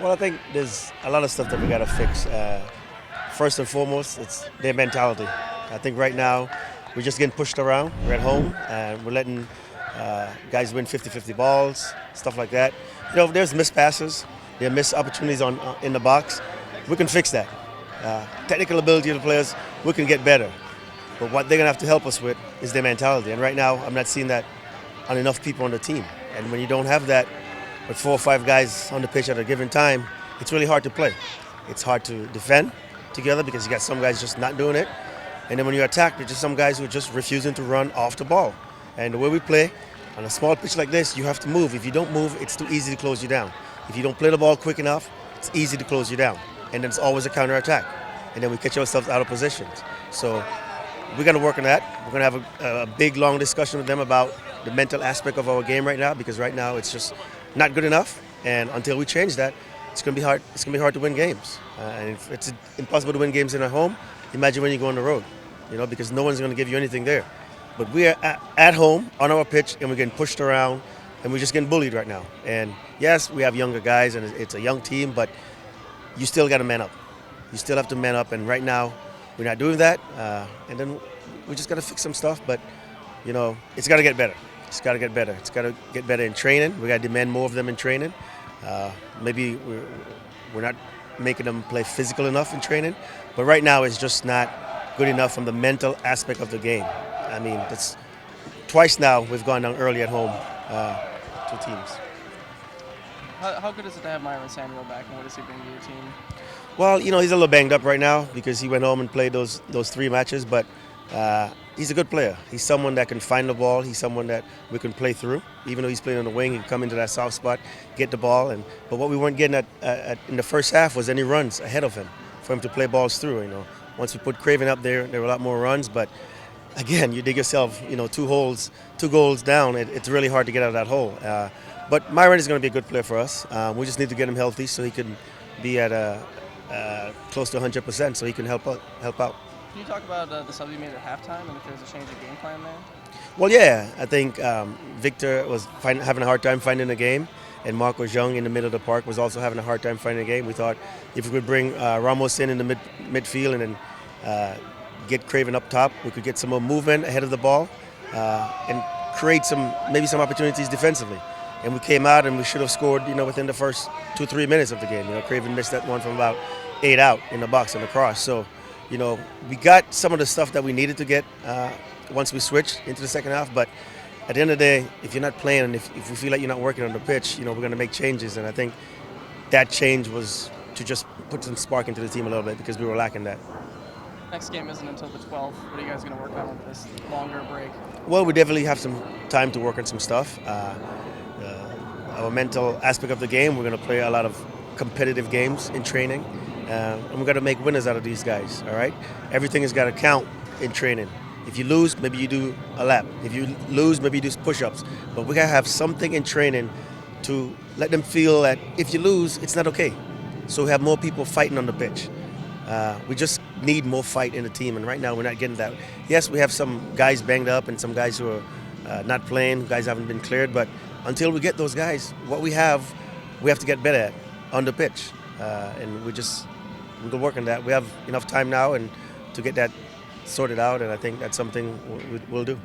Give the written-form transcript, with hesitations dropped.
Well, I think there's a lot of stuff that we got to fix. First and foremost, it's their mentality. I think right now we're just getting pushed around. We're at home and we're letting guys win 50-50 balls, stuff like that. If there's missed passes, there are missed opportunities in the box. We can fix that. Technical ability of the players, we can get better. But what they're going to have to help us with is their mentality. And right now, I'm not seeing that on enough people on the team. And when you don't have that with 4 or 5 guys on the pitch at a given time, it's really hard to play. It's hard to defend together because you got some guys just not doing it. And then when you attack, there's just some guys who are just refusing to run off the ball. And the way we play, on a small pitch like this, you have to move. If you don't move, it's too easy to close you down. If you don't play the ball quick enough, it's easy to close you down. And then it's always a counterattack. And then we catch ourselves out of positions. So we're going to work on that. We're going to have a big, long discussion with them about the mental aspect of our game right now, because right now it's just not good enough. And until we change that, it's going to be hard. It's going to be hard to win games. And if it's impossible to win games in our home, imagine when you go on the road, because no one's going to give you anything there. But we are at home on our pitch, and we're getting pushed around, and we're just getting bullied right now. And yes, we have younger guys, and it's a young team, but you still got to man up. You still have to man up, and right now we're not doing that. And then we just got to fix some stuff, but it's got to get better. It's got to get better. It's got to get better in training. We got to demand more of them in training. Maybe we're not making them play physical enough in training, but right now it's just not good enough from the mental aspect of the game. I mean, it's twice now we've gone down early at home, 2 teams. How good is it to have Myron Samuel back, and what does he bring to your team? Well, he's a little banged up right now because he went home and played those 3 matches, but he's a good player. He's someone that can find the ball. He's someone that we can play through. Even though he's playing on the wing, he can come into that soft spot, get the ball. But what we weren't getting at in the first half was any runs ahead of him for him to play balls through. Once we put Craven up there were a lot more runs. But again, you dig yourself, 2 goals down. It's really hard to get out of that hole. But Myron is going to be a good player for us. We just need to get him healthy so he can be at close to 100%, so he can help out. Can you talk about the sub you made at halftime and if there's a change of game plan there? Well, yeah, I think Victor was having a hard time finding the game, and Marcos Young in the middle of the park was also having a hard time finding the game. We thought if we could bring Ramos in the midfield and then get Craven up top, we could get some more movement ahead of the ball and create maybe some opportunities defensively. And we came out and we should have scored, within the first 2-3 minutes of the game. Craven missed that one from about 8 out in the box on the cross. So, we got some of the stuff that we needed to get once we switched into the second half. But at the end of the day, if you're not playing and if we feel like you're not working on the pitch, we're going to make changes. And I think that change was to just put some spark into the team a little bit because we were lacking that. Next game isn't until the 12th. What are you guys going to work on with this longer break? Well, we definitely have some time to work on some stuff. Our mental aspect of the game, we're going to play a lot of competitive games in training. And we've got to make winners out of these guys, all right? Everything has got to count in training. If you lose, maybe you do a lap. If you lose, maybe you do push-ups. But we got to have something in training to let them feel that if you lose, it's not okay. So we have more people fighting on the pitch. We just need more fight in the team, and right now we're not getting that. Yes, we have some guys banged up and some guys who are not playing, guys haven't been cleared, but until we get those guys, what we have to get better at on the pitch. And we'll work on that. We have enough time now and to get that sorted out, and I think that's something we'll do.